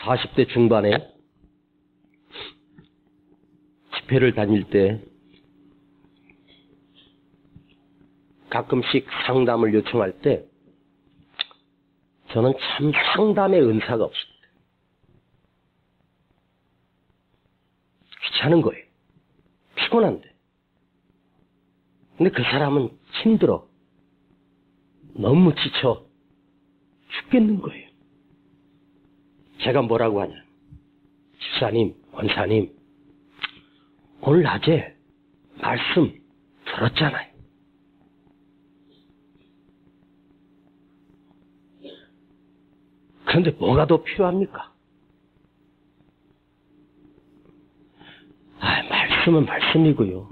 40대 중반에 집회를 다닐 때 가끔씩 상담을 요청할 때 저는 참 상담의 은사가 없습니다. 귀찮은 거예요. 피곤한데. 근데 그 사람은 힘들어. 너무 지쳐 죽겠는 거예요. 제가 뭐라고 하냐. 집사님, 원사님, 오늘 낮에 말씀 들었잖아요. 그런데 뭐가 더 필요합니까? 말씀은 말씀이고요.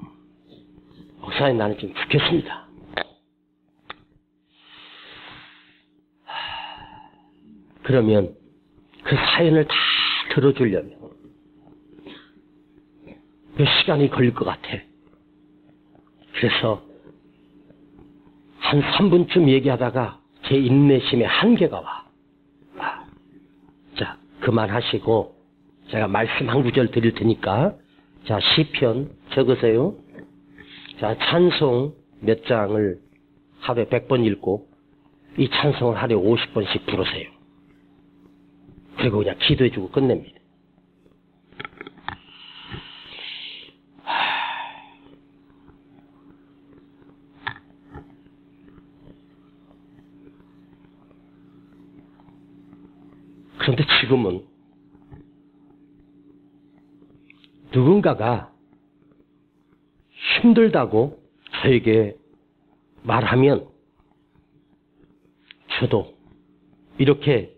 목사님, 나는 좀 죽겠습니다. 그러면 그 사연을 다 들어주려면 몇 시간이 걸릴 것 같아. 그래서 한 3분쯤 얘기하다가 제 인내심에 한계가 와. 자, 그만하시고 제가 말씀 한 구절 드릴 테니까 자, 시편 적으세요. 자, 찬송 몇 장을 하루에 100번 읽고 이 찬송을 하루에 50번씩 부르세요. 그리고 그냥 기도해주고 끝냅니다. 그런데 지금은 누군가가 힘들다고 저에게 말하면 저도 이렇게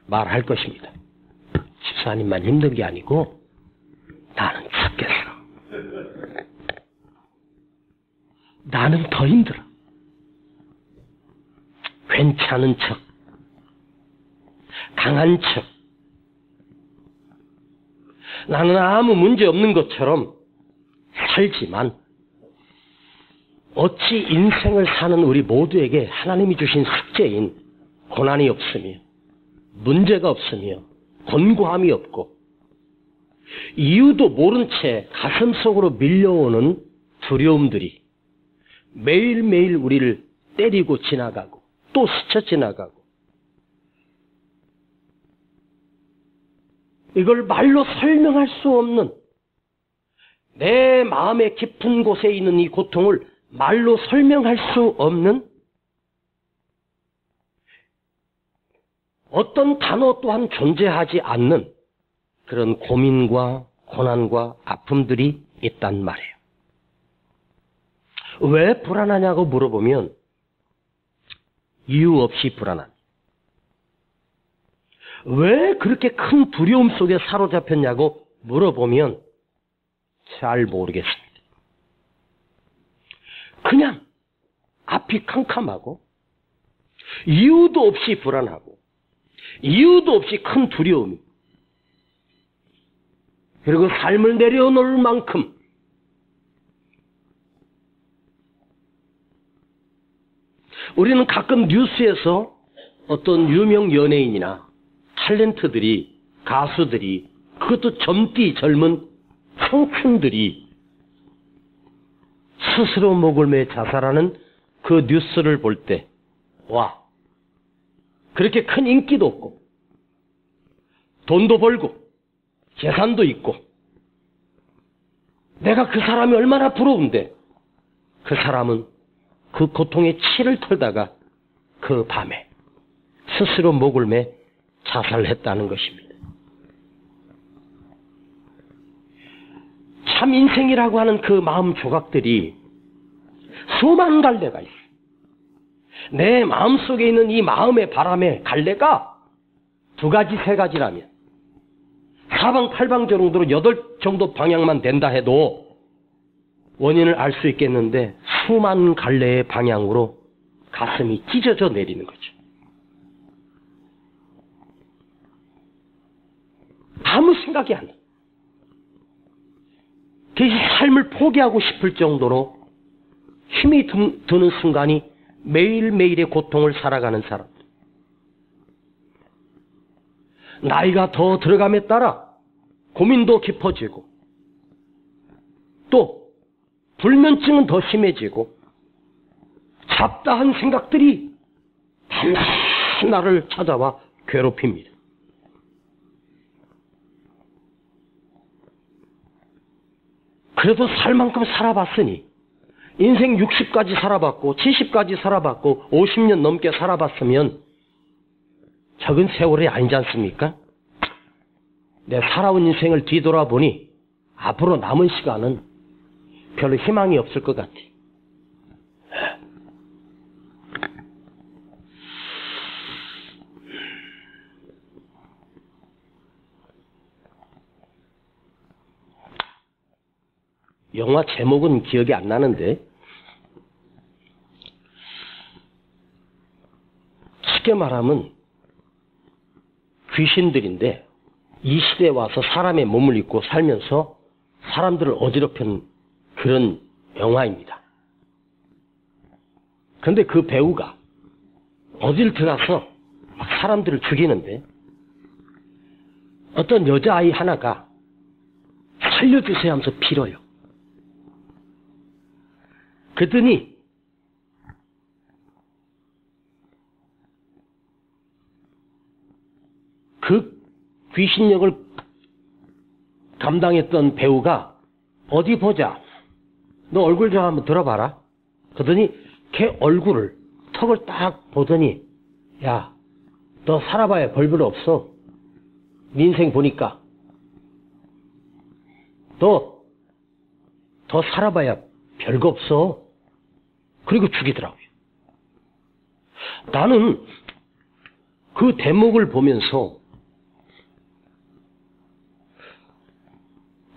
말할 것입니다. 집사님만 힘든 게 아니고 나는 죽겠어. 나는 더 힘들어. 괜찮은 척, 강한 척, 나는 아무 문제 없는 것처럼 살지만 어찌 인생을 사는 우리 모두에게 하나님이 주신 숙제인 고난이 없으며 문제가 없으며 곤고함이 없고 이유도 모른 채 가슴 속으로 밀려오는 두려움들이 매일매일 우리를 때리고 지나가고 또 스쳐 지나가고 이걸 말로 설명할 수 없는 내 마음의 깊은 곳에 있는 이 고통을 말로 설명할 수 없는 어떤 단어 또한 존재하지 않는 그런 고민과 고난과 아픔들이 있단 말이에요. 왜 불안하냐고 물어보면 이유 없이 불안합니다. 왜 그렇게 큰 두려움 속에 사로잡혔냐고 물어보면 잘 모르겠습니다. 그냥 앞이 캄캄하고 이유도 없이 불안하고 이유도 없이 큰 두려움이 그리고 삶을 내려놓을 만큼 우리는 가끔 뉴스에서 어떤 유명 연예인이나 탤런트들이 가수들이 그것도 젊디 젊은 청춘들이 스스로 목을 매 자살하는 그 뉴스를 볼 때 와, 그렇게 큰 인기도 없고 돈도 벌고 재산도 있고 내가 그 사람이 얼마나 부러운데 그 사람은 그 고통의 치를 털다가 그 밤에 스스로 목을 매 자살했다는 것입니다. 참 인생이라고 하는 그 마음 조각들이 수만 갈래가 있어요. 내 마음속에 있는 이 마음의 바람의 갈래가 두 가지, 세 가지라면 사방팔방 정도로 8 정도 방향만 된다 해도 원인을 알 수 있겠는데 수만 갈래의 방향으로 가슴이 찢어져 내리는 거죠. 아무 생각이 안 나. 그 삶을 포기하고 싶을 정도로 힘이 드는 순간이 매일매일의 고통을 살아가는 사람. 나이가 더 들어감에 따라 고민도 깊어지고 또 불면증은 더 심해지고 잡다한 생각들이 밤새 나를 찾아와 괴롭힙니다. 그래도 살 만큼 살아봤으니 인생 60까지 살아봤고 70까지 살아봤고 50년 넘게 살아봤으면 적은 세월이 아니지 않습니까? 내 살아온 인생을 뒤돌아보니 앞으로 남은 시간은 별로 희망이 없을 것 같아. 영화 제목은 기억이 안 나는데 쉽게 말하면 귀신들인데 이 시대에 와서 사람의 몸을 입고 살면서 사람들을 어지럽힌 그런 영화입니다. 그런데 그 배우가 어딜 들어가서 막 사람들을 죽이는데 어떤 여자아이 하나가 살려주세요 하면서 빌어요. 그랬더니 그 귀신 역을 감당했던 배우가 어디 보자. 너 얼굴 좀 한번 들어봐라. 그러더니 걔 얼굴을 턱을 딱 보더니 야, 너 살아봐야 별별 없어. 네 인생 보니까 너 더 살아봐야 별거 없어. 그리고 죽이더라고요. 나는 그 대목을 보면서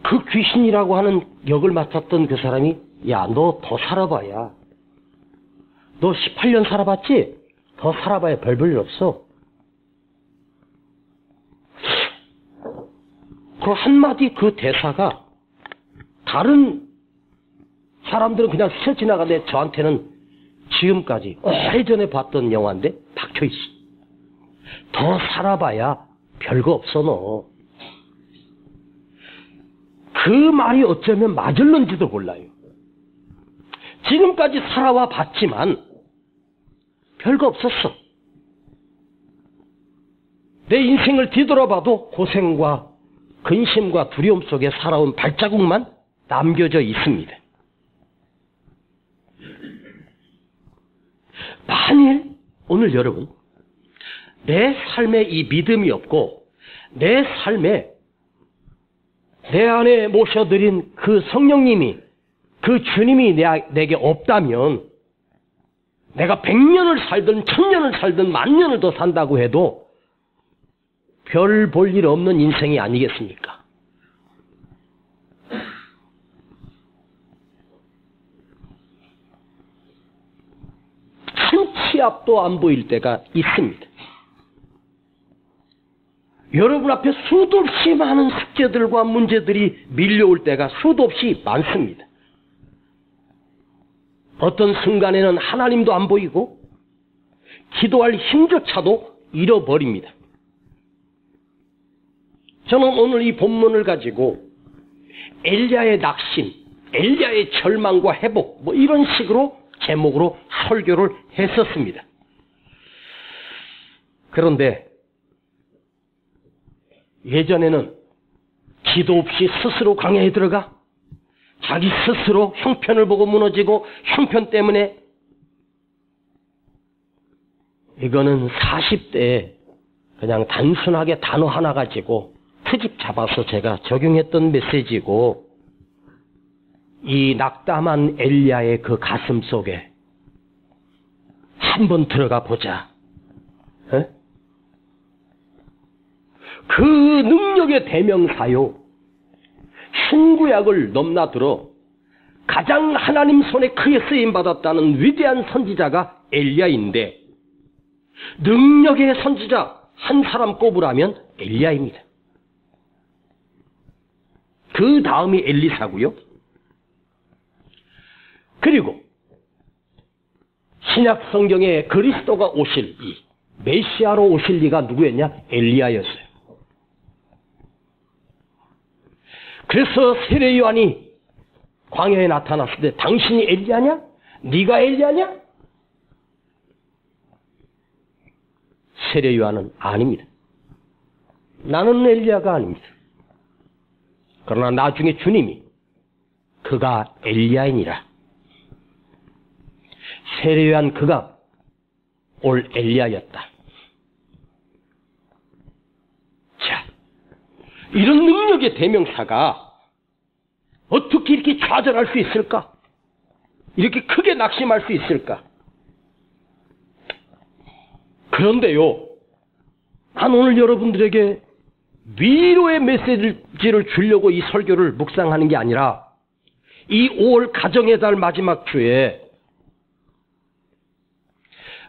그 귀신이라고 하는 역을 맡았던 그 사람이 야, 너 더 살아봐야 너 18년 살아봤지? 더 살아봐야 별별 없어. 그 한마디 그 대사가 다른 사람들은 그냥 스쳐 지나가는데 저한테는 지금까지 오래전에 봤던 영화인데 박혀있어. 더 살아봐야 별거 없어 너. 그 말이 어쩌면 맞을런지도 몰라요. 지금까지 살아와 봤지만 별거 없었어. 내 인생을 뒤돌아봐도 고생과 근심과 두려움 속에 살아온 발자국만 남겨져 있습니다. 만일 오늘 여러분 내 삶에 이 믿음이 없고 내 삶에 내 안에 모셔드린 그 성령님이 그 주님이 내게 없다면 내가 100년을 살든 1000년을 살든 10,000년을 더 산다고 해도 별 볼 일 없는 인생이 아니겠습니까? 한 치 앞도 안 보일 때가 있습니다. 여러분 앞에 수도 없이 많은 숙제들과 문제들이 밀려올 때가 수도 없이 많습니다. 어떤 순간에는 하나님도 안 보이고 기도할 힘조차도 잃어버립니다. 저는 오늘 이 본문을 가지고 엘리야의 낙심, 엘리야의 절망과 회복 뭐 이런 식으로 제목으로 설교를 했었습니다. 그런데 예전에는 기도 없이 스스로 광야에 들어가 자기 스스로 형편을 보고 무너지고 형편 때문에 이거는 40대에 그냥 단순하게 단어 하나 가지고 트집 잡아서 제가 적용했던 메시지고 이 낙담한 엘리야의 그 가슴 속에 한번 들어가 보자. 에? 그 능력의 대명사요. 신구약을 넘나들어 가장 하나님 손에 크게 쓰임받았다는 위대한 선지자가 엘리야인데 능력의 선지자 한 사람 꼽으라면 엘리야입니다. 그 다음이 엘리사고요. 그리고 신약 성경에 그리스도가 오실 이 메시아로 오실 이가 누구였냐? 엘리야였어요. 그래서 세례 요한이 광야에 나타났을 때 당신이 엘리야냐? 네가 엘리야냐? 세례 요한은 아닙니다. 나는 엘리야가 아닙니다. 그러나 나중에 주님이 그가 엘리야이니라. 세례 요한 그가 올 엘리야였다. 자, 이런 능력의 대명사가 어떻게 이렇게 좌절할 수 있을까? 이렇게 크게 낙심할 수 있을까? 그런데요, 난 오늘 여러분들에게 위로의 메시지를 주려고 이 설교를 묵상하는 게 아니라 이 5월 가정의 달 마지막 주에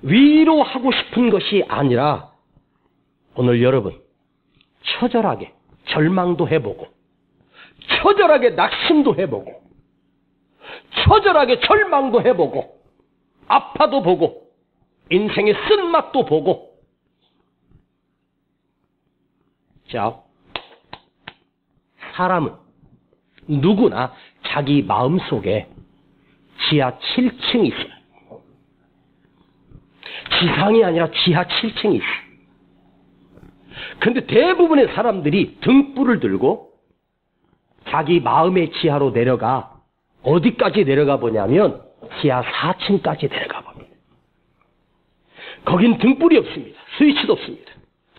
위로하고 싶은 것이 아니라 오늘 여러분 처절하게 절망도 해보고 처절하게 낙심도 해보고 처절하게 절망도 해보고 아파도 보고 인생의 쓴맛도 보고 자, 사람은 누구나 자기 마음속에 지하 7층이 있어요. 지상이 아니라 지하 7층이 있어요. 근데 대부분의 사람들이 등불을 들고 자기 마음의 지하로 내려가 어디까지 내려가 보냐면 지하 4층까지 내려가 봅니다. 거긴 등불이 없습니다. 스위치도 없습니다.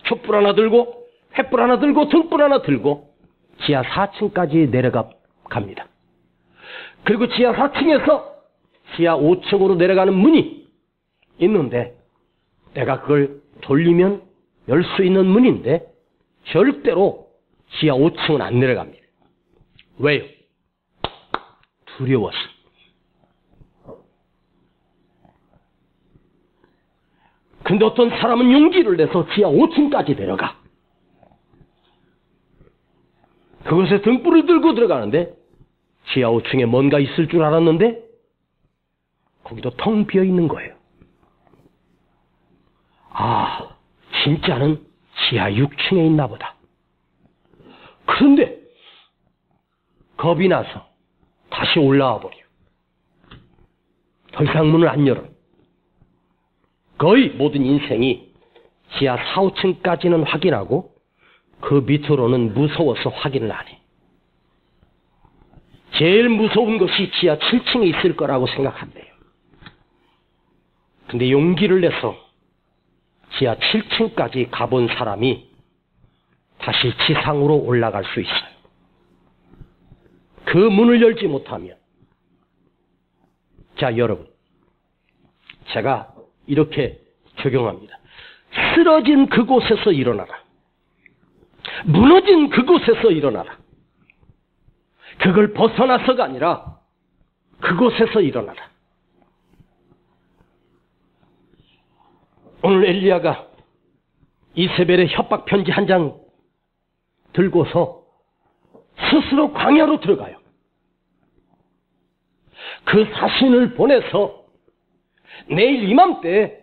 촛불 하나 들고 횃불 하나 들고 등불 하나 들고 지하 4층까지 내려가 갑니다. 그리고 지하 4층에서 지하 5층으로 내려가는 문이 있는데 내가 그걸 돌리면 열 수 있는 문인데 절대로 지하 5층은 안 내려갑니다. 왜요? 두려워서. 근데 어떤 사람은 용기를 내서 지하 5층까지 내려가. 그곳에 등불을 들고 들어가는데 지하 5층에 뭔가 있을 줄 알았는데 거기도 텅 비어 있는 거예요. 아, 진짜는 지하 6층에 있나 보다. 그런데 겁이 나서 다시 올라와 버려. 더 이상 문을 안 열어. 거의 모든 인생이 지하 4, 5층까지는 확인하고 그 밑으로는 무서워서 확인을 안 해. 제일 무서운 것이 지하 7층에 있을 거라고 생각한대요. 근데 용기를 내서 지하 7층까지 가본 사람이 다시 지상으로 올라갈 수 있어요. 그 문을 열지 못하면. 자, 여러분. 제가 이렇게 적용합니다. 쓰러진 그곳에서 일어나라. 무너진 그곳에서 일어나라. 그걸 벗어나서가 아니라 그곳에서 일어나라. 오늘 엘리야가 이세벨의 협박 편지 한 장 들고서 스스로 광야로 들어가요. 그 사신을 보내서 내일 이맘때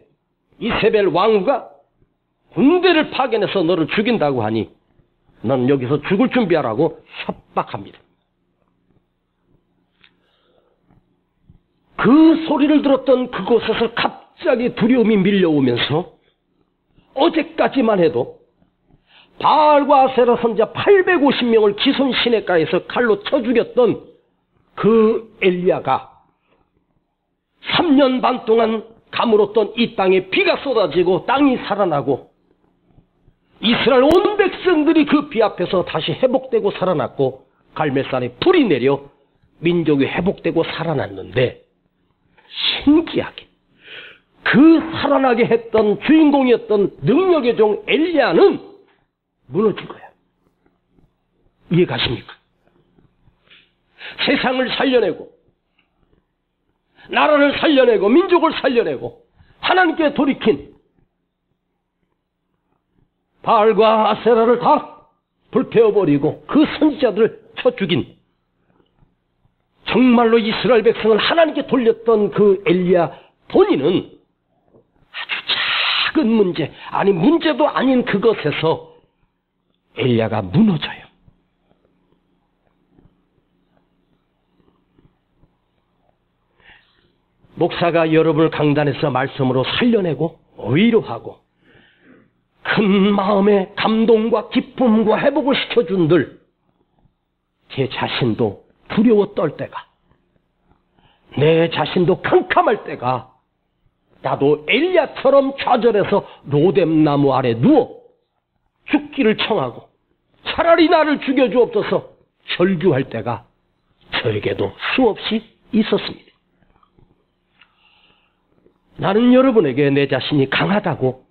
이세벨 왕후가 군대를 파견해서 너를 죽인다고 하니 넌 여기서 죽을 준비하라고 협박합니다. 그 소리를 들었던 그곳에서 갑자기 두려움이 밀려오면서 어제까지만 해도 바알과 아세라 선자 850명을 기손 시내가에서 칼로 쳐 죽였던 그 엘리야가 3년 반 동안 가물었던 이 땅에 비가 쏟아지고 땅이 살아나고 이스라엘 온 백성들이 그 비 앞에서 다시 회복되고 살아났고 갈멜산에 불이 내려 민족이 회복되고 살아났는데 신기하게 그 살아나게 했던 주인공이었던 능력의 종 엘리야는 무너진 거야. 이해 가십니까? 세상을 살려내고 나라를 살려내고 민족을 살려내고 하나님께 돌이킨 바알과 아세라를 다 불태워버리고 그 선지자들을 쳐 죽인 정말로 이스라엘 백성을 하나님께 돌렸던 그 엘리야 본인은 아주 작은 문제, 아니 문제도 아닌 그것에서 엘리야가 무너져요. 목사가 여러분을 강단에서 말씀으로 살려내고 위로하고 큰 마음의 감동과 기쁨과 회복을 시켜준들 제 자신도 두려워 떨 때가, 내 자신도 캄캄할 때가, 나도 엘리야처럼 좌절해서 로뎀나무 아래 누워 죽기를 청하고 차라리 나를 죽여주옵소서 절규할 때가 저에게도 수없이 있었습니다. 나는 여러분에게 내 자신이 강하다고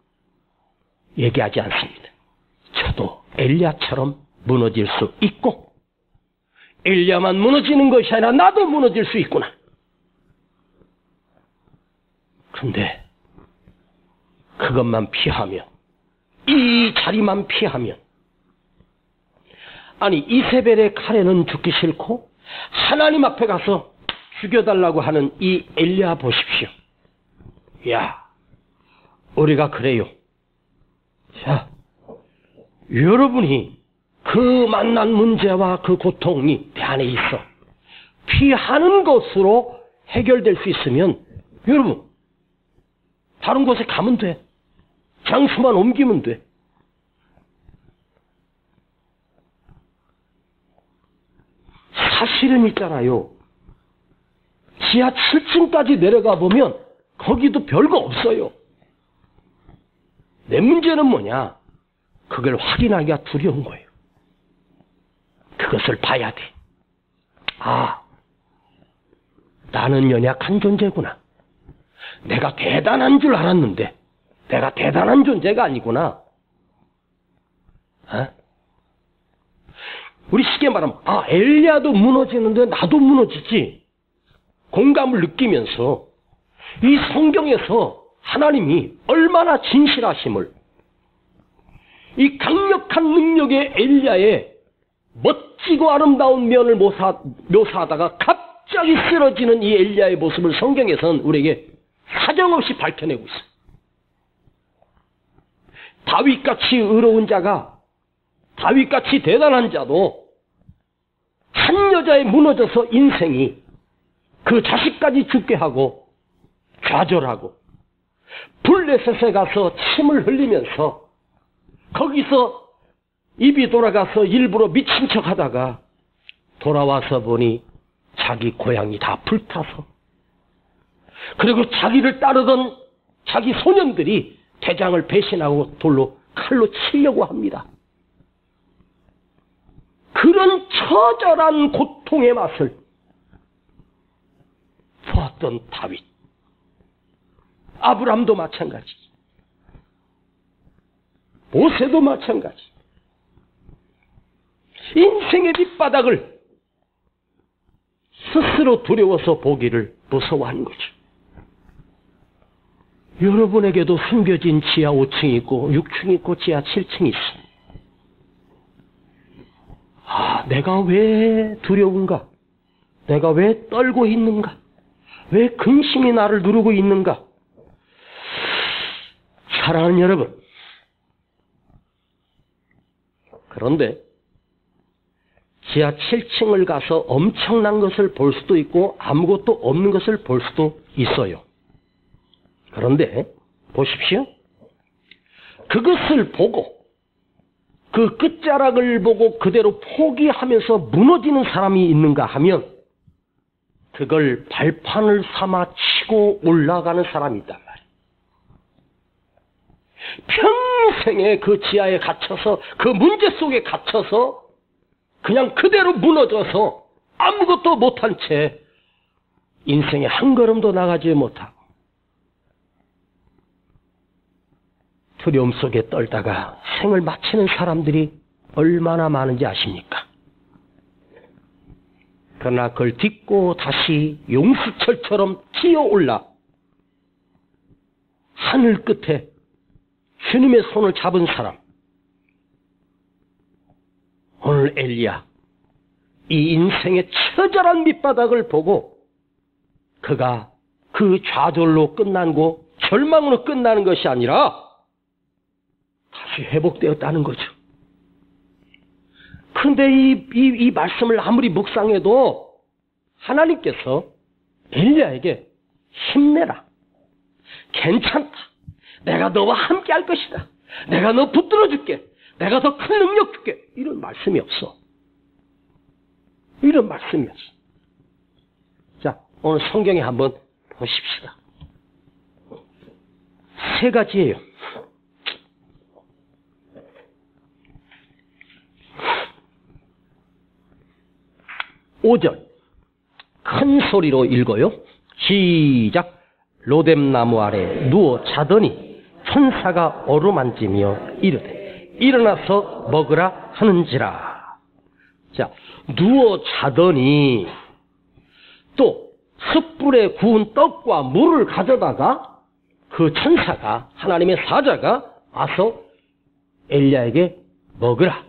얘기하지 않습니다. 저도 엘리야처럼 무너질 수 있고, 엘리야만 무너지는 것이 아니라 나도 무너질 수 있구나. 근데 그것만 피하면, 이 자리만 피하면, 아니 이세벨의 칼에는 죽기 싫고 하나님 앞에 가서 죽여달라고 하는 이 엘리야 보십시오. 야, 우리가 그래요. 자, 여러분이 그 만난 문제와 그 고통이 내 안에 있어 피하는 것으로 해결될 수 있으면 여러분 다른 곳에 가면 돼. 장소만 옮기면 돼. 사실은 있잖아요. 지하 7층까지 내려가 보면 거기도 별거 없어요. 내 문제는 뭐냐? 그걸 확인하기가 두려운 거예요. 그것을 봐야 돼. 아, 나는 연약한 존재구나. 내가 대단한 줄 알았는데 내가 대단한 존재가 아니구나. 어? 우리 쉽게 말하면 엘리야도 무너지는데 나도 무너지지. 공감을 느끼면서 이 성경에서 하나님이 얼마나 진실하심을, 이 강력한 능력의 엘리야의 멋지고 아름다운 면을 묘사하다가 갑자기 쓰러지는 이 엘리야의 모습을 성경에서는 우리에게 사정없이 밝혀내고 있어요. 다윗같이 의로운 자가, 다윗같이 대단한 자도 한 여자에 무너져서 인생이 그 자식까지 죽게 하고 좌절하고 블레셋에 가서 침을 흘리면서 거기서 입이 돌아가서 일부러 미친 척 하다가 돌아와서 보니 자기 고향이 다 불타서, 그리고 자기를 따르던 자기 소년들이 대장을 배신하고 칼로 치려고 합니다. 그런 처절한 고통의 맛을 보았던 다윗, 아브람도 마찬가지, 모세도 마찬가지. 인생의 밑바닥을 스스로 두려워서 보기를 무서워하는 거죠. 여러분에게도 숨겨진 지하 5층이 있고 6층이 있고 지하 7층이 있습니다. 내가 왜 두려운가? 내가 왜 떨고 있는가? 왜 근심이 나를 누르고 있는가? 사랑하는 여러분, 그런데 지하 7층을 가서 엄청난 것을 볼 수도 있고 아무것도 없는 것을 볼 수도 있어요. 그런데 보십시오. 그것을 보고 그 끝자락을 보고 그대로 포기하면서 무너지는 사람이 있는가 하면 그걸 발판을 삼아 치고 올라가는 사람이 있단 말이에요. 평생에 그 지하에 갇혀서 그 문제 속에 갇혀서 그냥 그대로 무너져서 아무것도 못한 채 인생에 한 걸음도 나가지 못하고 두려움 속에 떨다가 생을 마치는 사람들이 얼마나 많은지 아십니까? 그러나 그걸 딛고 다시 용수철처럼 기어올라 하늘 끝에 주님의 손을 잡은 사람, 오늘 엘리야, 이 인생의 처절한 밑바닥을 보고 그가 그 좌절로 끝난고 절망으로 끝나는 것이 아니라 다시 회복되었다는 거죠. 그런데 이 말씀을 아무리 묵상해도 하나님께서 엘리야에게 힘내라. 괜찮다. 내가 너와 함께 할 것이다. 내가 너 붙들어 줄게. 내가 더 큰 능력 줄게. 이런 말씀이 없어. 이런 말씀이 없어. 자, 오늘 성경에 한번 보십시다. 세 가지예요. 5절 큰 소리로 읽어요. 시작. 로뎀나무 아래 누워 자더니 천사가 어루만지며 이르되 일어나서 먹으라 하는지라. 자, 누워 자더니 또 숯불에 구운 떡과 물을 가져다가 그 천사가, 하나님의 사자가 와서 엘리야에게 먹으라.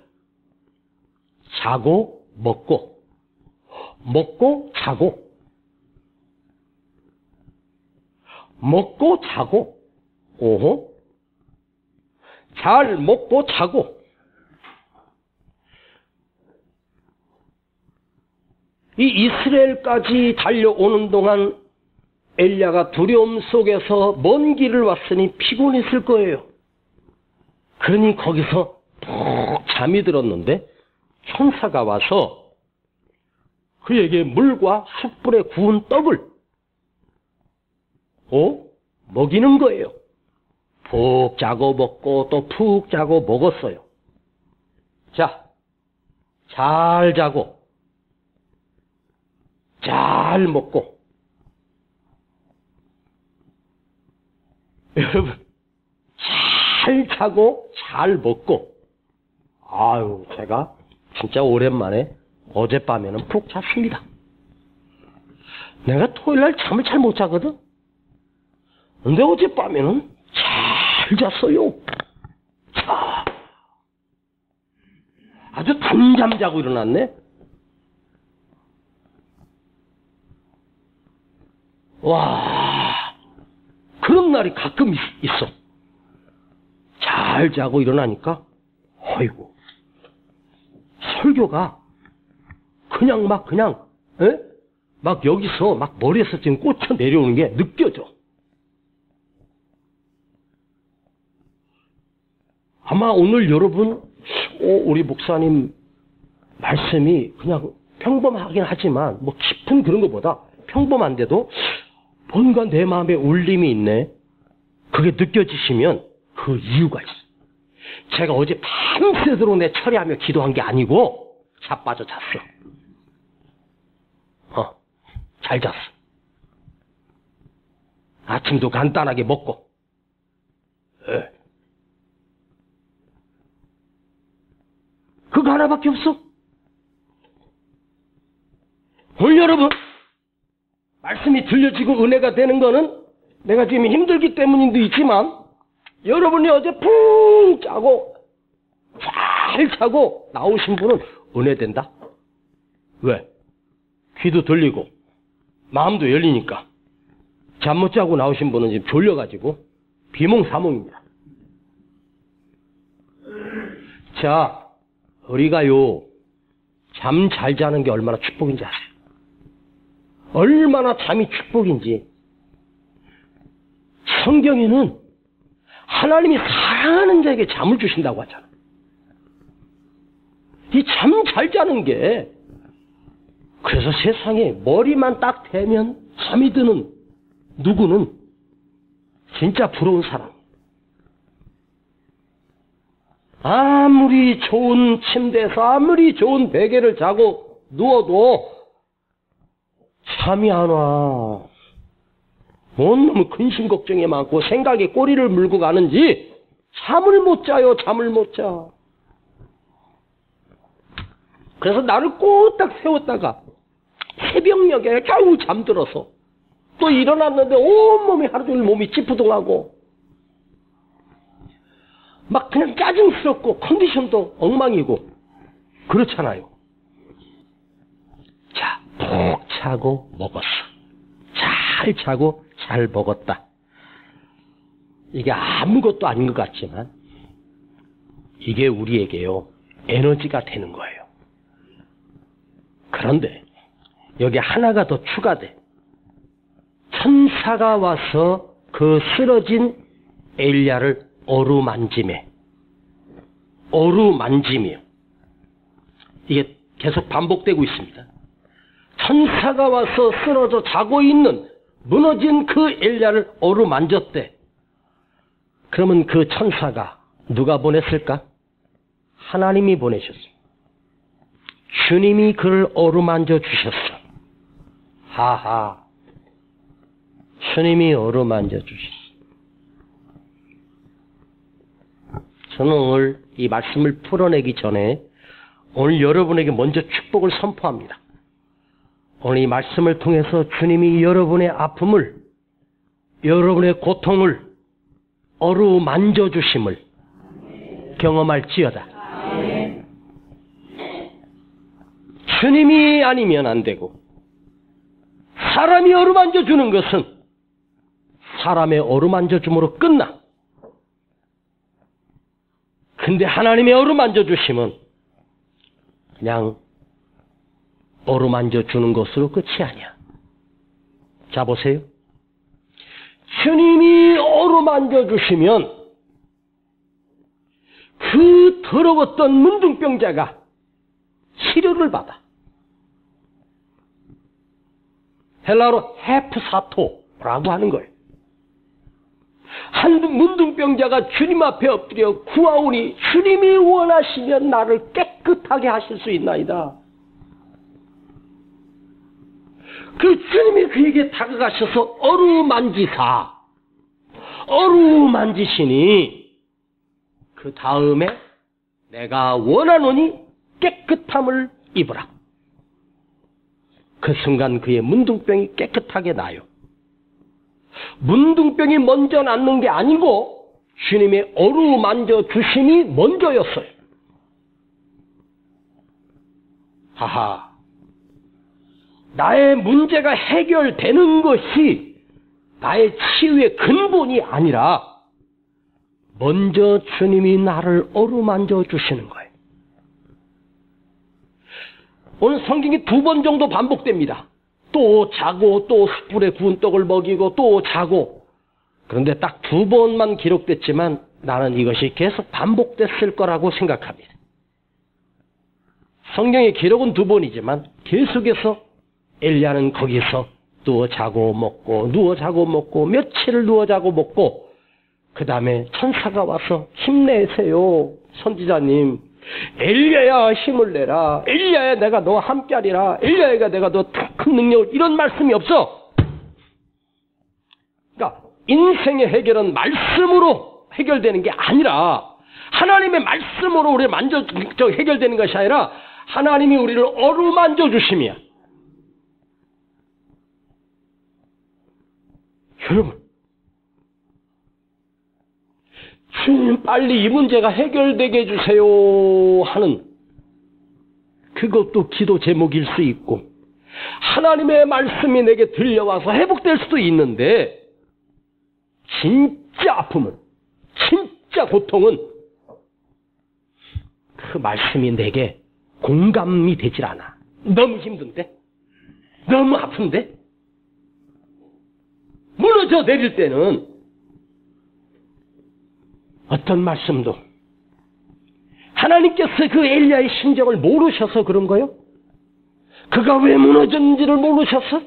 자고 먹고, 먹고 자고, 먹고 자고, 오호, 잘 먹고 자고. 이 이스라엘까지 달려오는 동안 엘리야가 두려움 속에서 먼 길을 왔으니 피곤했을 거예요. 그러니 거기서 푹 잠이 들었는데 천사가 와서 그에게 물과 숯불에 구운 떡을 먹이는 거예요. 푹 자고 먹고 또 푹 자고 먹었어요. 자, 잘 자고 잘 먹고. 여러분, 잘 자고 잘 먹고. 아유, 제가 진짜 오랜만에 어젯밤에는 푹 잤습니다. 내가 토요일날 잠을 잘 못 자거든. 근데 어젯밤에는 잘 잤어요. 자, 아주 단잠 자고 일어났네. 와, 그런 날이 가끔 있어. 잘 자고 일어나니까, 어이구, 설교가 막 여기서 막 머리에서 지금 꽂혀 내려오는 게 느껴져. 아마 오늘 여러분, 우리 목사님 말씀이 그냥 평범하긴 하지만, 뭐 깊은 그런 것보다 평범한데도 뭔가 내 마음에 울림이 있네. 그게 느껴지시면 그 이유가 있어. 제가 어제 밤새도록 내 처리하며 기도한 게 아니고 자빠져 잤어. 잘 잤어. 아침도 간단하게 먹고. 그거 하나밖에 없어. 오늘 여러분, 말씀이 들려지고 은혜가 되는 거는 내가 지금 힘들기 때문인도 있지만, 여러분이 어제 푹 자고 잘 자고 나오신 분은 은혜된다. 왜? 귀도 들리고 마음도 열리니까. 잠 못 자고 나오신 분은 지금 졸려가지고 비몽사몽입니다. 자, 우리가요, 잠 잘 자는 게 얼마나 축복인지 아세요? 얼마나 잠이 축복인지. 성경에는 하나님이 사랑하는 자에게 잠을 주신다고 하잖아. 이 잠 잘 자는 게, 그래서 세상에 머리만 딱 대면 잠이 드는 누구는 진짜 부러운 사람. 아무리 좋은 침대에서 아무리 좋은 베개를 자고 누워도 잠이 안 와. 뭔 놈의 근심 걱정이 많고 생각에 꼬리를 물고 가는지 잠을 못 자요. 잠을 못 자. 그래서 나를 꼬딱 세웠다가 새벽녘에 겨우 잠들어서 또 일어났는데 온몸이 하루 종일 몸이 찌푸둥하고 막 그냥 짜증스럽고 컨디션도 엉망이고 그렇잖아요. 자, 푹 자고 먹었어. 잘 자고 잘 먹었다. 이게 아무것도 아닌 것 같지만 이게 우리에게요, 에너지가 되는 거예요. 그런데 여기 하나가 더 추가돼. 천사가 와서 그 쓰러진 엘리야를 어루만지며 이게 계속 반복되고 있습니다. 천사가 와서 쓰러져 자고 있는 무너진 그 엘리야를 어루만졌대. 그러면 그 천사가 누가 보냈을까? 하나님이 보내셨습니다. 주님이 그를 어루만져 주셨어. 하하. 주님이 어루만져 주셨어. 저는 오늘 이 말씀을 풀어내기 전에 오늘 여러분에게 먼저 축복을 선포합니다. 오늘 이 말씀을 통해서 주님이 여러분의 아픔을, 여러분의 고통을 어루만져 주심을 경험할지어다. 주님이 아니면 안 되고 사람이 어루만져 주는 것은 사람의 어루만져 줌으로 끝나. 근데 하나님의 어루만져 주심은 그냥 어루만져 주는 것으로 끝이 아니야. 자, 보세요. 주님이 어루만져 주시면 그 더러웠던 문둥병자가 치료를 받아. 헬라어로 헤프사토라고 하는 거예요. 한 문둥병자가 주님 앞에 엎드려 구하오니 주님이 원하시면 나를 깨끗하게 하실 수 있나이다. 그 주님이 그에게 다가가셔서 어루만지시니 그 다음에 내가 원하노니 깨끗함을 입으라. 그 순간 그의 문둥병이 깨끗하게 나요. 문둥병이 먼저 낫는 게 아니고 주님의 어루만져 주심이 먼저였어요. 하하. 나의 문제가 해결되는 것이 나의 치유의 근본이 아니라 먼저 주님이 나를 어루만져 주시는 거예요. 오늘 성경이 2번 정도 반복됩니다. 또 자고 또 숯불에 구운 떡을 먹이고 또 자고. 그런데 딱 2번만 기록됐지만 나는 이것이 계속 반복됐을 거라고 생각합니다. 성경의 기록은 2번이지만 계속해서 엘리야는 거기서 누워 자고 먹고 누워 자고 먹고 며칠을 누워 자고 먹고 그 다음에 천사가 와서 힘내세요. 선지자님. 엘리야야 힘을 내라. 엘리야야 내가 너와 함께하리라. 엘리야가 내가 너 큰 능력을 이런 말씀이 없어. 그러니까 인생의 해결은 말씀으로 해결되는 게 아니라 하나님의 말씀으로 우리를 해결되는 것이 아니라 하나님이 우리를 어루만져 주심이야. 여러분, 주님 빨리 이 문제가 해결되게 해주세요 하는 그것도 기도 제목일 수 있고 하나님의 말씀이 내게 들려와서 회복될 수도 있는데 진짜 아픔은, 진짜 고통은 그 말씀이 내게 공감이 되질 않아. 너무 힘든데? 너무 아픈데? 무너져 내릴 때는 어떤 말씀도 하나님께서 그 엘리야의 심정을 모르셔서 그런 거요? 그가 왜 무너졌는지를 모르셨어?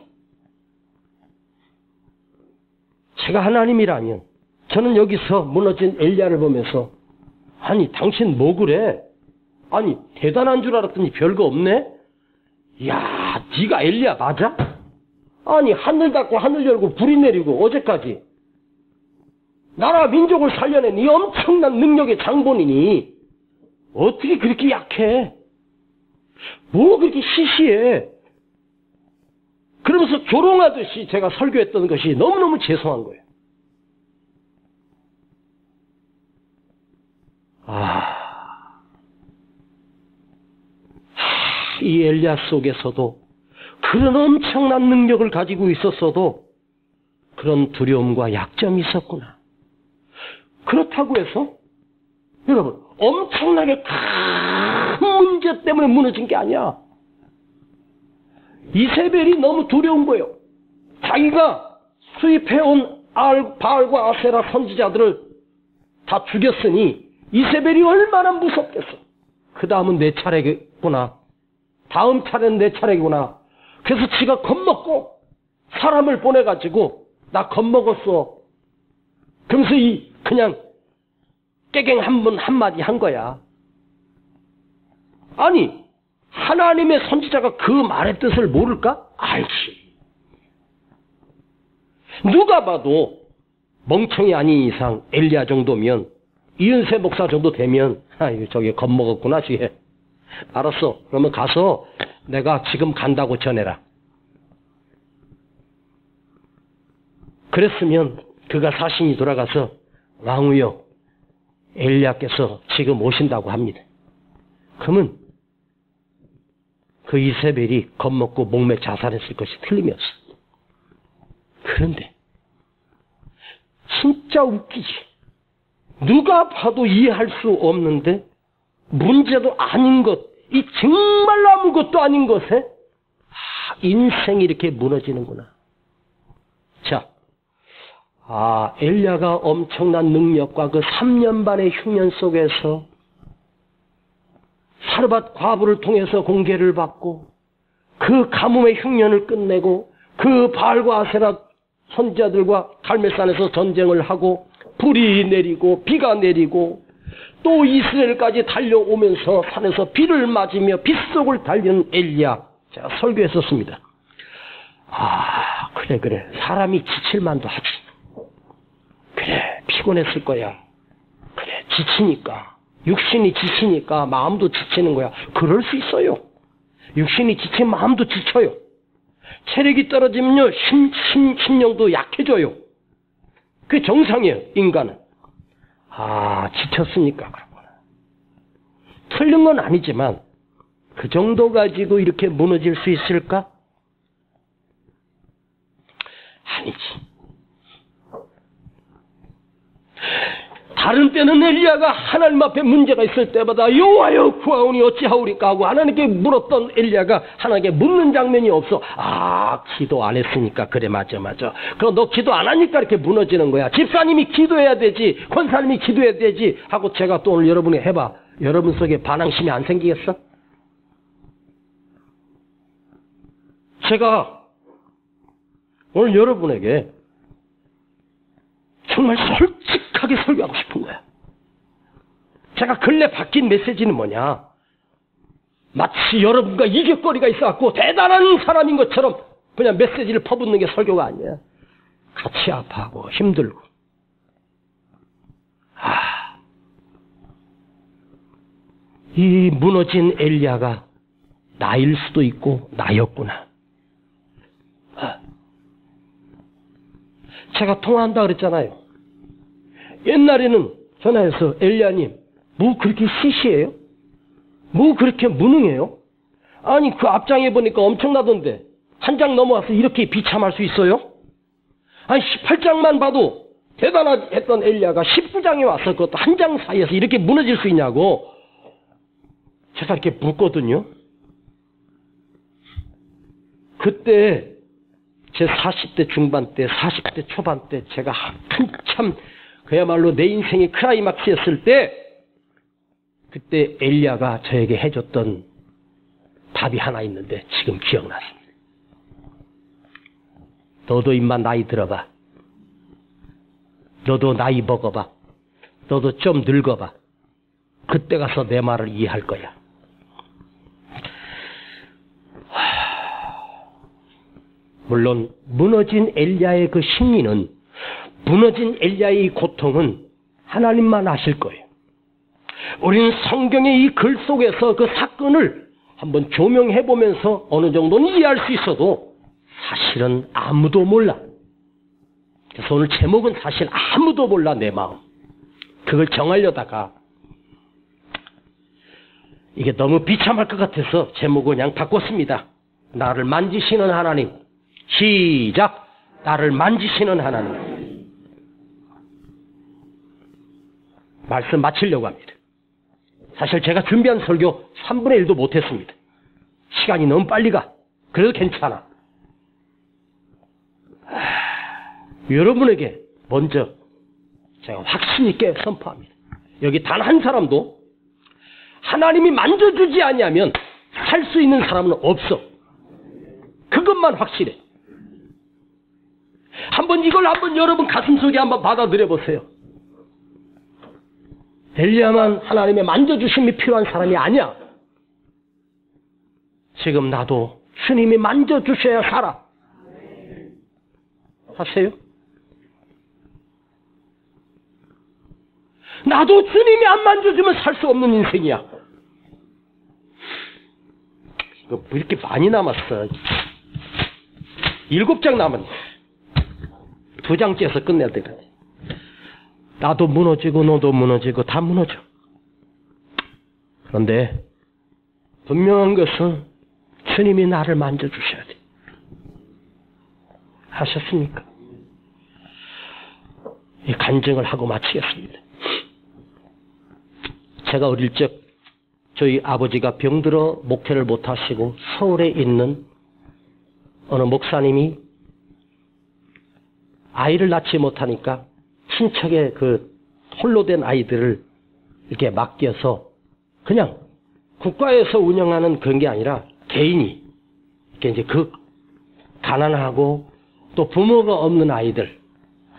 제가 하나님이라면 저는 여기서 무너진 엘리야를 보면서 아니 당신 뭐 그래? 아니 대단한 줄 알았더니 별거 없네? 야, 네가 엘리야 맞아? 아니 하늘 닫고 하늘 열고 불이 내리고 어제까지 나라 민족을 살려낸 이 엄청난 능력의 장본이니 어떻게 그렇게 약해? 뭐 그렇게 시시해? 그러면서 조롱하듯이 제가 설교했던 것이 너무너무 죄송한 거예요. 이 엘리야 속에서도 그런 엄청난 능력을 가지고 있었어도 그런 두려움과 약점이 있었구나. 그렇다고 해서 여러분 엄청나게 큰 문제 때문에 무너진 게 아니야. 이세벨이 너무 두려운 거예요. 자기가 수입해온 바알과 아세라 선지자들을 다 죽였으니 이세벨이 얼마나 무섭겠어. 그 다음은 내 차례구나. 다음 차례는 내 차례구나. 그래서 지가 겁먹고 사람을 보내가지고 나 겁먹었어. 그러면서 그냥 깨갱 한마디 한 거야. 아니, 하나님의 선지자가 그 말의 뜻을 모를까? 알지. 누가 봐도 멍청이 아닌 이상 엘리야 정도면, 이은세 목사 정도 되면 아유 저게 겁먹었구나 지혜. 알았어. 그러면 가서 내가 지금 간다고 전해라. 그랬으면 그가 사신이 돌아가서 왕후여 엘리야께서 지금 오신다고 합니다. 그러면 그 이세벨이 겁먹고 목매 자살했을 것이 틀림이 없어. 그런데 진짜 웃기지. 누가 봐도 이해할 수 없는데 문제도 아닌 것, 이 정말 아무것도 아닌 것에 인생이 이렇게 무너지는구나. 자, 엘리야가 엄청난 능력과 그 3년 반의 흉년 속에서 사르밧 과부를 통해서 공개를 받고 그 가뭄의 흉년을 끝내고 그 바알과 아세라 선지자들과 갈멜산에서 전쟁을 하고 불이 내리고 비가 내리고 또 이스라엘까지 달려오면서 산에서 비를 맞으며 빗속을 달리는 엘리야. 제가 설교했었습니다. 그래 사람이 지칠만도 하지. 그래 피곤했을 거야. 그래 지치니까, 육신이 지치니까 마음도 지치는 거야. 그럴 수 있어요. 육신이 지친 마음도 지쳐요. 체력이 떨어지면요 심령도 약해져요. 그게 정상이에요. 인간은. 지쳤으니까 그렇구나. 틀린 건 아니지만 그 정도 가지고 이렇게 무너질 수 있을까? 아니지. 다른 때는 엘리야가 하나님 앞에 문제가 있을 때마다 여호와여 구하오니 어찌하오리까 하고 하나님께 물었던 엘리야가 하나님께 묻는 장면이 없어. 기도 안 했으니까 그래 맞아. 그럼 너 기도 안 하니까 이렇게 무너지는 거야. 집사님이 기도해야 되지, 권사님이 기도해야 되지 하고 제가 또 오늘 여러분이 해봐. 여러분 속에 반항심이 안 생기겠어? 제가 오늘 여러분에게 정말 솔직하게 설교하고 싶은 거야. 제가 근래 바뀐 메시지는 뭐냐? 마치 여러분과 이격거리가 있어갖고 대단한 사람인 것처럼 그냥 메시지를 퍼붓는 게 설교가 아니야. 같이 아파하고 힘들고. 이 무너진 엘리야가 나일 수도 있고 나였구나. 제가 통화한다 그랬잖아요. 옛날에는 전화해서 엘리야님 뭐 그렇게 시시해요? 뭐 그렇게 무능해요? 아니 그 앞장에 보니까 엄청나던데 한 장 넘어와서 이렇게 비참할 수 있어요? 아니 18장만 봐도 대단했던 엘리야가 19장에 와서 그것도 한 장 사이에서 이렇게 무너질 수 있냐고 제가 이렇게 묻거든요. 그때 제 40대 중반 때 40대 초반 때 제가 한참 그야말로 내 인생의 크라이막스였을 때 그때 엘리야가 저에게 해줬던 답이 하나 있는데 지금 기억났습니다. 너도 임마 나이 들어봐. 너도 나이 먹어봐. 너도 좀 늙어봐. 그때 가서 내 말을 이해할 거야. 물론 무너진 엘리야의 그 심리는, 무너진 엘리야의 고통은 하나님만 아실 거예요. 우리는 성경의 이 글 속에서 그 사건을 한번 조명해보면서 어느 정도는 이해할 수 있어도 사실은 아무도 몰라. 그래서 오늘 제목은 사실 아무도 몰라 내 마음. 그걸 정하려다가 이게 너무 비참할 것 같아서 제목을 그냥 바꿨습니다. 나를 만지시는 하나님. 시작! 나를 만지시는 하나님. 말씀 마치려고 합니다. 사실 제가 준비한 설교 3분의 1도 못했습니다. 시간이 너무 빨리 가. 그래도 괜찮아. 여러분에게 먼저 제가 확신 있게 선포합니다. 여기 단 한 사람도 하나님이 만져주지 아니하면 살 수 있는 사람은 없어. 그것만 확실해. 이걸 한번 여러분 가슴속에 한번 받아들여 보세요. 엘리야만 하나님의 만져주심이 필요한 사람이 아니야. 지금 나도 주님이 만져주셔야 살아. 하세요? 나도 주님이 안 만져주면 살 수 없는 인생이야. 이거 왜 이렇게 많이 남았어? 7장 남았네. 2장 째서 끝내야 되거든. 나도 무너지고 너도 무너지고 다 무너져. 그런데 분명한 것은 주님이 나를 만져주셔야 돼. 하셨습니까? 이 간증을 하고 마치겠습니다. 제가 어릴 적 저희 아버지가 병들어 목회를 못하시고 서울에 있는 어느 목사님이 아이를 낳지 못하니까 친척의 그 홀로 된 아이들을 이렇게 맡겨서 그냥 국가에서 운영하는 그런 게 아니라 개인이 이렇게 이제 그 가난하고 또 부모가 없는 아이들,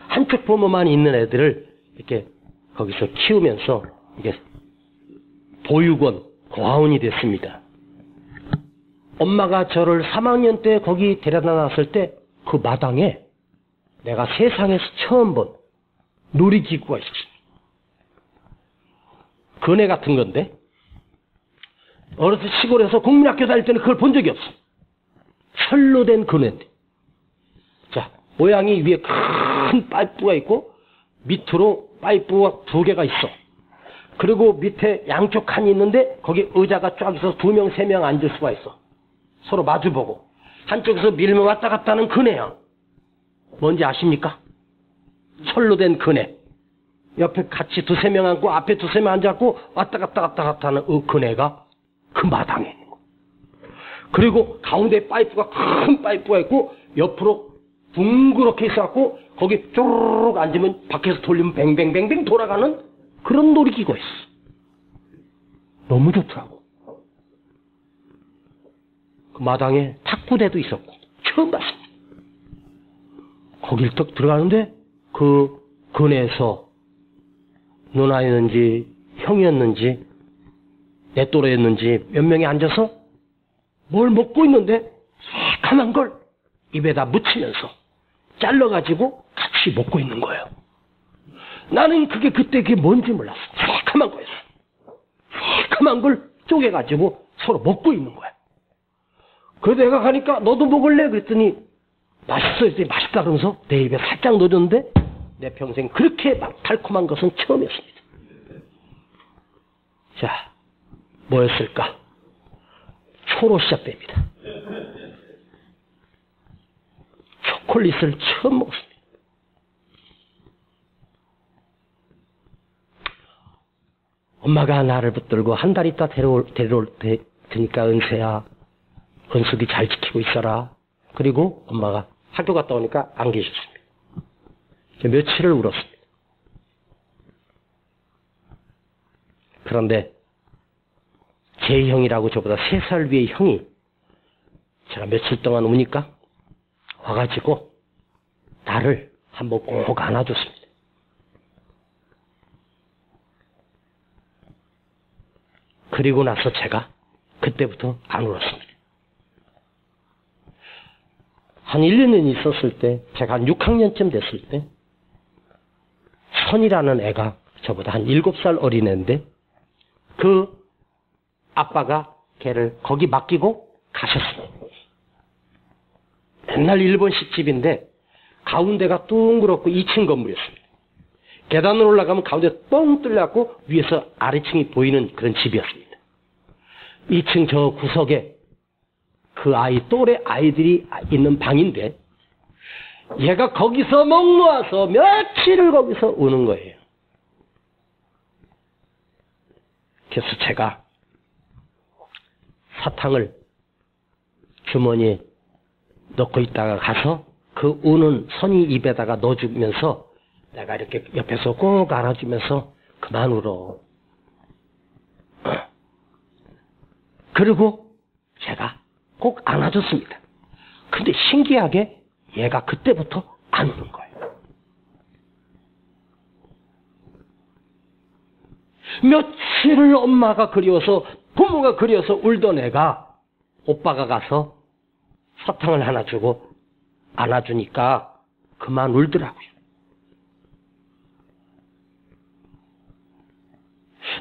한쪽 부모만 있는 애들을 이렇게 거기서 키우면서 이게 보육원, 고아원이 됐습니다. 엄마가 저를 3학년 때 거기 데려다 놨을 때 그 마당에 내가 세상에서 처음 본 놀이기구가 있었어요. 그네 같은 건데 어렸을 때 시골에서 국민학교 다닐 때는 그걸 본 적이 없어. 철로 된 그네인데. 자, 모양이 위에 큰 파이프가 있고 밑으로 파이프가 2개가 있어. 그리고 밑에 양쪽 칸이 있는데 거기 의자가 쫙 있어서 2명, 3명 앉을 수가 있어. 서로 마주보고. 한쪽에서 밀면 왔다 갔다 하는 그네야. 뭔지 아십니까? 철로 된 그네. 옆에 같이 2-3명 앉고 앞에 2-3명 앉았고 왔다 갔다 하는 그 그네가 그 마당에 있는 거. 그리고 가운데 파이프가 큰 파이프가 있고 옆으로 둥그렇게 있어갖고 거기 쪼르륵 앉으면 밖에서 돌리면 뱅뱅뱅뱅 돌아가는 그런 놀이기구가 있어. 너무 좋더라고. 그 마당에 탁구대도 있었고 처음 봤습니다. 거길 딱 들어가는데 그 근에서 누나였는지 형이었는지 내 또래였는지 몇 명이 앉아서 뭘 먹고 있는데 새카만 걸 입에다 묻히면서 잘라가지고 같이 먹고 있는 거예요. 나는 그때 뭔지 몰랐어. 새카만 거였어. 새카만 걸 쪼개가지고 서로 먹고 있는 거야. 그래서 내가 가니까 너도 먹을래? 그랬더니 맛있어. 했더니 맛있다 그러면서 내 입에 살짝 넣어줬는데 내 평생 그렇게 막 달콤한 것은 처음이었습니다. 자, 뭐였을까? 초로 시작됩니다. 초콜릿을 처음 먹었습니다. 엄마가 나를 붙들고 한 달 있다 데려올 테니까 은세야, 은숙이 잘 지키고 있어라. 그리고 엄마가 학교 갔다 오니까 안 계셨습니다. 며칠을 울었습니다. 그런데 제 형이라고 저보다 3살 위의 형이 제가 며칠 동안 우니까 와가지고 나를 한번 꼭 안아줬습니다. 그리고 나서 제가 그때부터 안 울었습니다. 한 1년 있었을 때, 제가 한 6학년쯤 됐을 때 선이라는 애가 저보다 한 7살 어린 애인데 그 아빠가 걔를 거기 맡기고 가셨습니다. 옛날 일본식 집인데 가운데가 둥그렇고 2층 건물이었습니다. 계단으로 올라가면 가운데 뻥 뚫려갖고 위에서 아래층이 보이는 그런 집이었습니다. 2층 저 구석에 그 아이 또래 아이들이 있는 방인데 얘가 거기서 목 놓아서 며칠을 거기서 우는 거예요. 그래서 제가 사탕을 주머니에 넣고 있다가 가서 그 그 우는 선이 입에다가 넣어주면서 내가 이렇게 옆에서 꼭 안아주면서 그만 울어. 그리고 제가 꼭 안아줬습니다. 근데 신기하게 얘가 그때부터 안 우는 거예요. 며칠을 엄마가 그리워서 부모가 그리워서 울던 애가 오빠가 가서 사탕을 하나 주고 안아주니까 그만 울더라고요.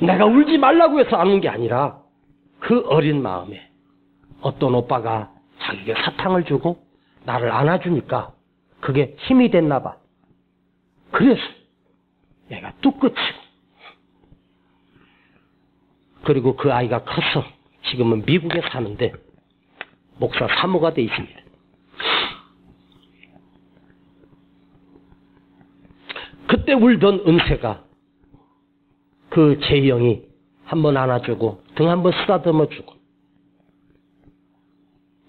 내가 울지 말라고 해서 안 운 게 아니라 그 어린 마음에 어떤 오빠가 자기에게 사탕을 주고 나를 안아주니까 그게 힘이 됐나 봐. 그래서 얘가 뚝 그치고 그리고 그 아이가 커서 지금은 미국에 사는데 목사 사모가 돼 있습니다. 그때 울던 은세가 그 제이 형이 한번 안아주고 등 한번 쓰다듬어주고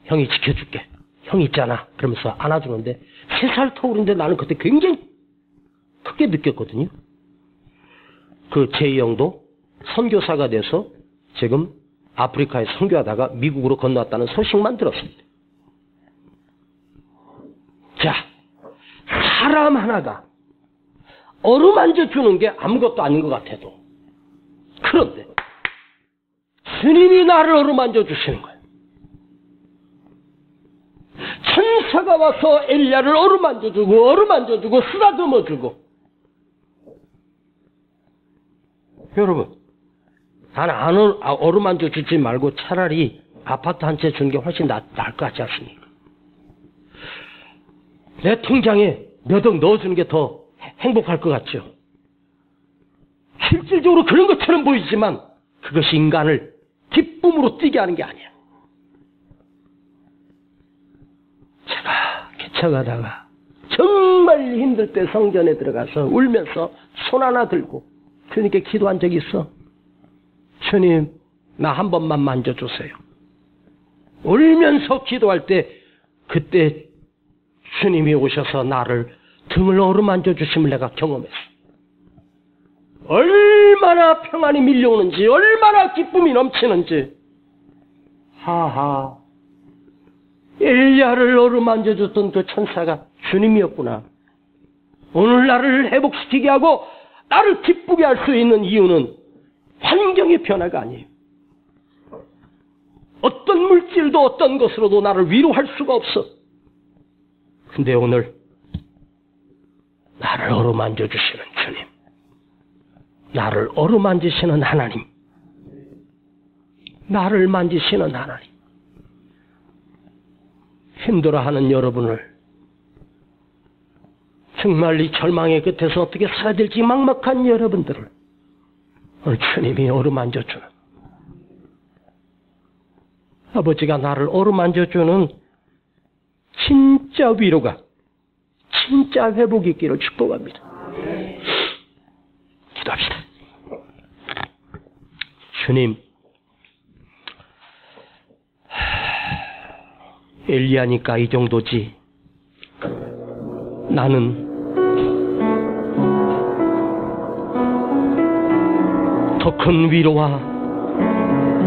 형이 지켜줄게. 형 있잖아. 그러면서 안아주는데 3살 터울인데 나는 그때 굉장히 크게 느꼈거든요. 그 제이 형도 선교사가 돼서 지금 아프리카에 선교하다가 미국으로 건너왔다는 소식만 들었습니다. 자, 사람 하나가 어루만져 주는 게 아무것도 아닌 것 같아도 그런데 주님이 나를 어루만져 주시는 거예요. 천사가 와서 엘리야를 어루만져 주고 쓰다듬어 주고. 여러분, 나는 어루만져 주지 말고 차라리 아파트 한 채 주는 게 훨씬 나을 것 같지 않습니까? 내 통장에 몇 억 넣어주는 게 더 행복할 것 같죠? 실질적으로 그런 것처럼 보이지만 그것이 인간을 기쁨으로 뛰게 하는 게 아니야. 제가 개척하다가 정말 힘들 때 성전에 들어가서 울면서 손 하나 들고 주님께 기도한 적이 있어. 주님, 나 한 번만 만져주세요. 울면서 기도할 때 그때 주님이 오셔서 나를 등을 어루만져 주심을 내가 경험했어. 얼마나 평안이 밀려오는지, 얼마나 기쁨이 넘치는지. 하하, 엘리야를 어루만져 줬던 그 천사가 주님이었구나. 오늘 나를 회복시키게 하고 나를 기쁘게 할 수 있는 이유는 환경의 변화가 아니에요. 어떤 물질도 어떤 것으로도 나를 위로할 수가 없어. 근데 오늘 나를 어루만져 주시는 주님, 나를 어루만지시는 하나님, 나를 만지시는 하나님, 힘들어하는 여러분을, 정말 이 절망의 끝에서 어떻게 살아야 될지 막막한 여러분들을 오늘 주님이 어루만져주는, 아버지가 나를 어루만져주는 진짜 위로가, 진짜 회복이 있기를 축복합니다. 기도합시다. 주님, 엘리야니까 이 정도지. 나는 더 큰 위로와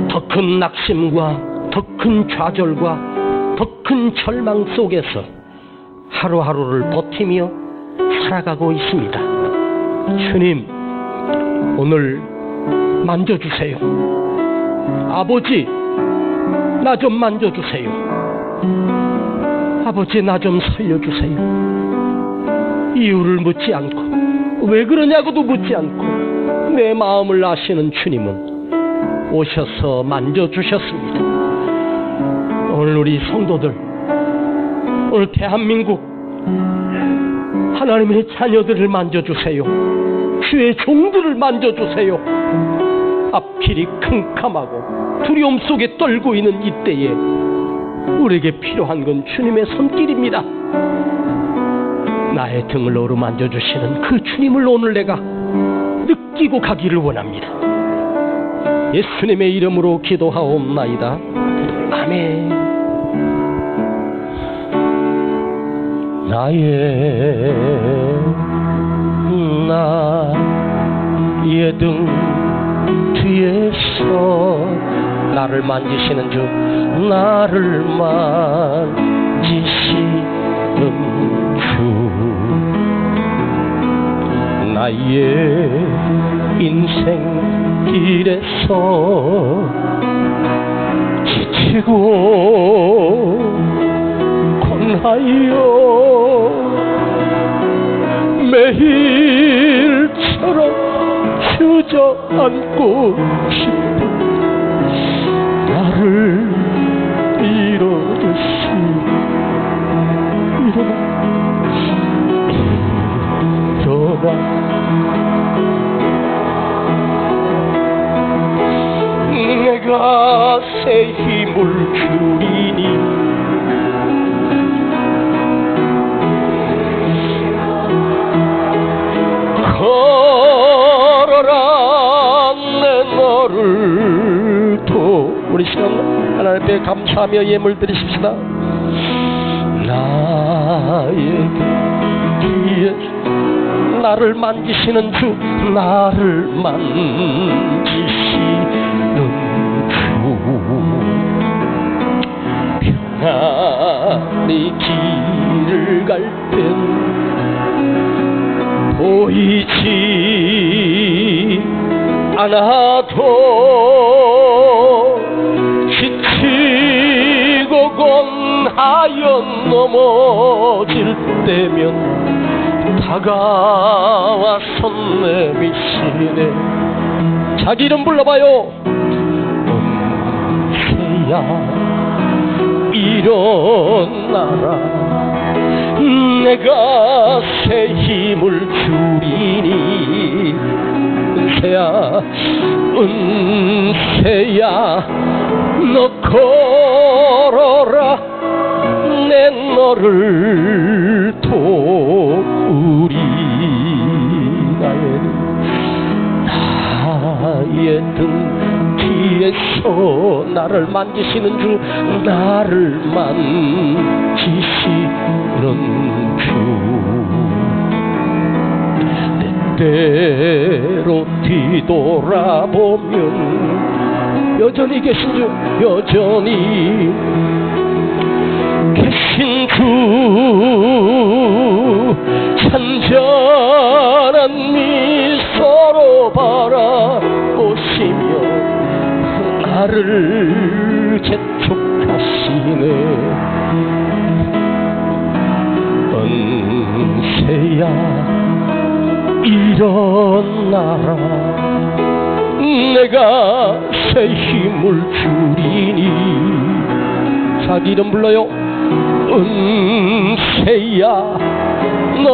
더 큰 낙심과 더 큰 좌절과 더 큰 절망 속에서 하루하루를 버티며 살아가고 있습니다. 주님, 오늘 만져주세요. 아버지, 나 좀 만져주세요. 아버지, 나 좀 살려주세요. 이유를 묻지 않고 왜 그러냐고도 묻지 않고 내 마음을 아시는 주님은 오셔서 만져주셨습니다. 오늘 우리 성도들, 오늘 대한민국 하나님의 자녀들을 만져주세요. 주의 종들을 만져주세요. 앞길이 캄캄하고 두려움 속에 떨고 있는 이때에 우리에게 필요한 건 주님의 손길입니다. 나의 등을 어루만져주시는 그 주님을 오늘 내가 느끼고 가기를 원합니다. 예수님의 이름으로 기도하옵나이다. 아멘. 나의 등 뒤에서 나를 만지시는 주, 나를 만지시는 주, 나의 인생 길에서 지치고 권하여 매일처럼 주저앉고 싶은 나를 일어주시오. 일어나 내가 새 힘을 주리니 걸어라 내 너를 우리 시간 하나님 앞에 감사하며 예물 드리십시다. 나에게 뒤에 나를 만지시는 주, 나를 만지시는 주, 평안히 길을 갈 땐 보이지 않아도 지치고 권하여 넘어질 때면 다가와서 내미시네. 자기 이름 불러봐요. 새야 일어나라, 내가 새 힘을 주리니. 은새야 은새야 너 걸어라, 내 너를 도우리. 나의 등 뒤에서 나를 만지시는 주, 나를 만지시는 주, 때때로 뒤돌아보면 여전히 계신 주, 여전히 계신 주, 찬찬한 미소로 바라보시며 나를 재촉하시네. 은새야 일어나라, 내가 새 힘을 주리니. 자기 이름 불러요. 은새야 너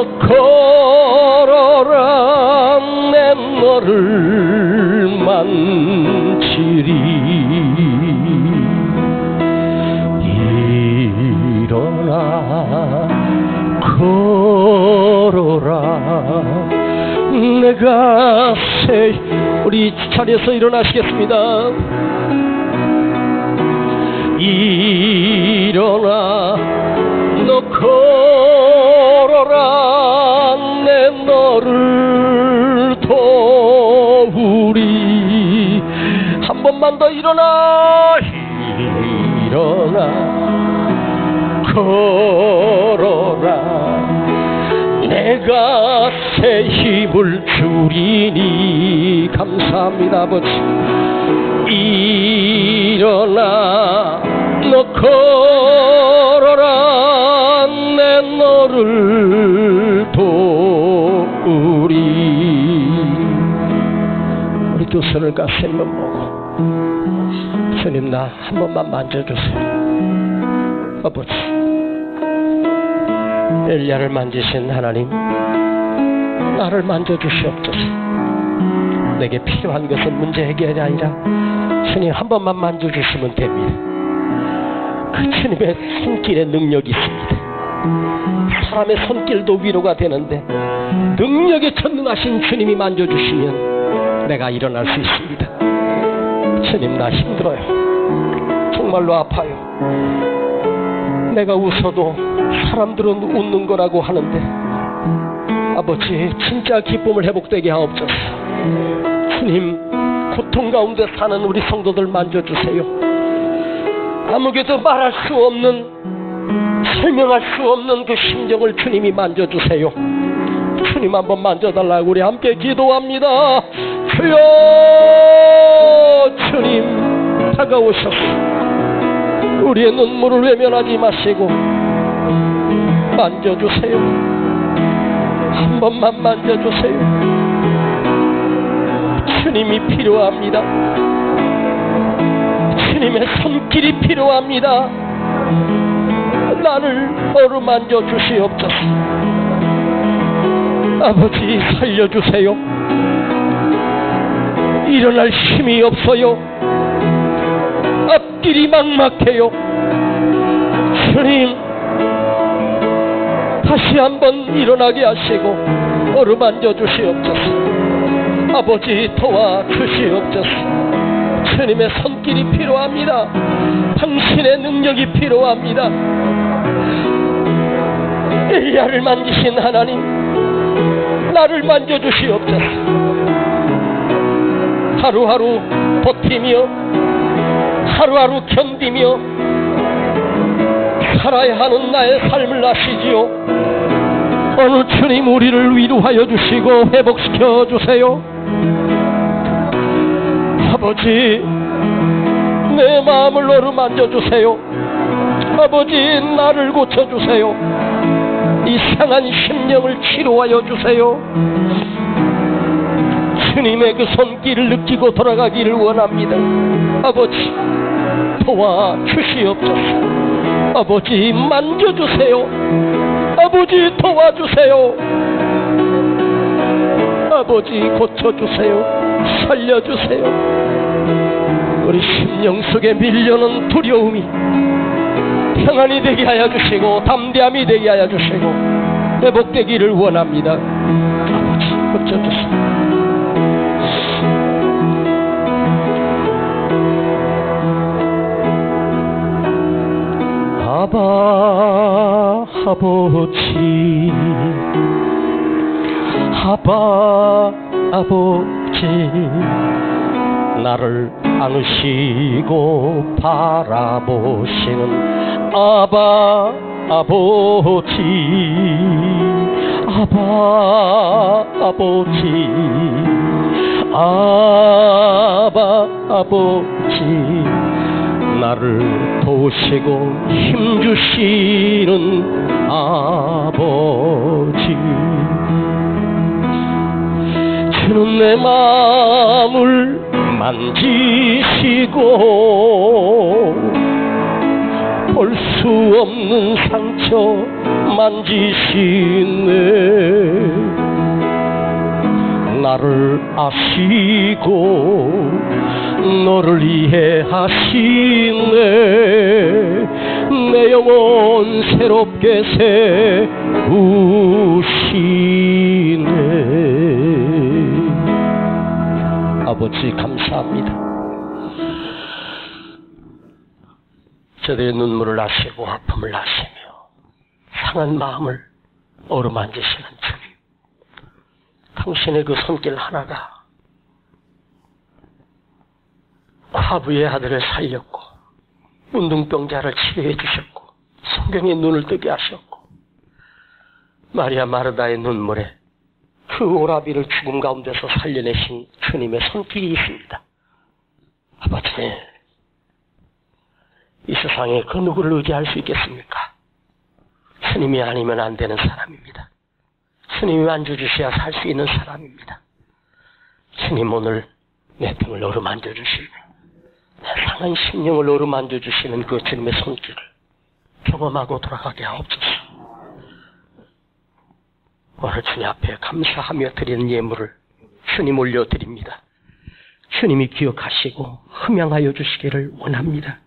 걸어라, 내 너를 만지리. 일어나 걸어라, 내가 새. 우리 자리에서 일어나시겠습니다. 일어나 너 걸어라, 내 너를 도우리. 한 번만 더 일어나. 일어나 걸어라, 내가 새 힘을 주리니. 감사합니다 아버지. 일어나 너 걸어라, 내 너를 도우리. 우리 두 손을 가슴에 보고 주님 나 한 번만 만져주세요. 아버지, 엘리야를 만지신 하나님, 나를 만져주시옵소서. 내게 필요한 것은 문제 해결이 아니라 주님 한 번만 만져주시면 됩니다. 그 주님의 손길에 능력이 있습니다. 사람의 손길도 위로가 되는데 능력에 전능하신 주님이 만져주시면 내가 일어날 수 있습니다. 주님 나 힘들어요. 정말로 아파요. 내가 웃어도 사람들은 웃는 거라고 하는데 아버지 진짜 기쁨을 회복되게 하옵소서. 주님, 고통 가운데 사는 우리 성도들 만져주세요. 아무개도 말할 수 없는, 설명할 수 없는 그 심정을 주님이 만져주세요. 주님 한번 만져달라고 우리 함께 기도합니다. 주여, 주님 다가오셔서 우리의 눈물을 외면하지 마시고 만져주세요. 한 번만 만져주세요. 주님이 필요합니다. 주님의 손길이 필요합니다. 나를 어루만져 주시옵소서. 아버지 살려주세요. 일어날 힘이 없어요. 앞길이 막막해요. 주님 다시 한번 일어나게 하시고 어루만져 주시옵소서. 아버지 도와주시옵소서. 주님의 손길이 필요합니다. 당신의 능력이 필요합니다. 엘리야를 만지신 하나님, 나를 만져주시옵소서. 하루하루 버티며 하루하루 견디며 살아야 하는 나의 삶을 아시지요. 오늘 주님 우리를 위로하여 주시고 회복시켜 주세요. 아버지 내 마음을 어루만져 주세요. 아버지 나를 고쳐주세요. 이 상한 심령을 치료하여 주세요. 주님의 그 손길을 느끼고 돌아가기를 원합니다. 아버지 도와주시옵소서. 아버지 만져주세요. 아버지 도와주세요. 아버지 고쳐주세요. 살려주세요. 우리 심령 속에 밀려는 두려움이 평안이 되게 하여 주시고 담대함이 되게 하여 주시고 회복되기를 원합니다. 아버지 고쳐주세요. 아바 아버지 아바 아버지 나를 안으시고 바라보시는 아바 아버지 아바 아버지 아바 아버지 나를 도우시고 힘주시는 아버지 주는 내 마음을 만지시고 볼 수 없는 상처 만지시네 나를 아시고 너를 이해하시네 내 영혼 새롭게 세우시네 아버지 감사합니다. 저들의 눈물을 아시고 아픔을 아시며 상한 마음을 어루만지시는 주님 당신의 그 손길 하나가 과부의 아들을 살렸고 운동병자를 치료해 주셨고 성경의 눈을 뜨게 하셨고 마리아 마르다의 눈물에 그 오라비를 죽음 가운데서 살려내신 주님의 손길이 있습니다. 아버지 이 세상에 그 누구를 의지할 수 있겠습니까? 주님이 아니면 안 되는 사람입니다. 주님이 만져주셔야 살 수 있는 사람입니다. 주님 오늘 내 등을 어루만져주시고 내 상한 심령을 어루만져주시는 그 주님의 손길을 경험하고 돌아가게 하옵소서. 오늘 주님 앞에 감사하며 드리는 예물을 주님 올려드립니다. 주님이 기억하시고 흠양하여 주시기를 원합니다.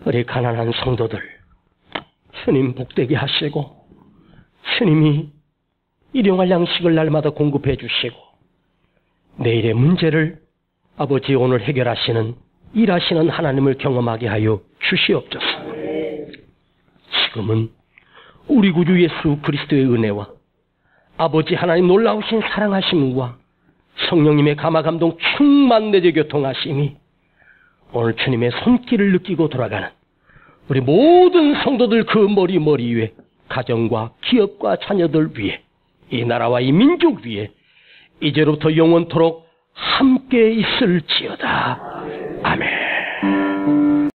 우리 가난한 성도들 주님 복되게 하시고 주님이 일용할 양식을 날마다 공급해 주시고 내일의 문제를 아버지 오늘 해결하시는 일하시는 하나님을 경험하게 하여 주시옵소서. 죽음은 우리 구주 예수 그리스도의 은혜와 아버지 하나님 놀라우신 사랑하심과 성령님의 감화감동 충만 내재 교통하심이 오늘 주님의 손길을 느끼고 돌아가는 우리 모든 성도들 그 머리 위에 가정과 기업과 자녀들 위에 이 나라와 이 민족 위에 이제로부터 영원토록 함께 있을지어다.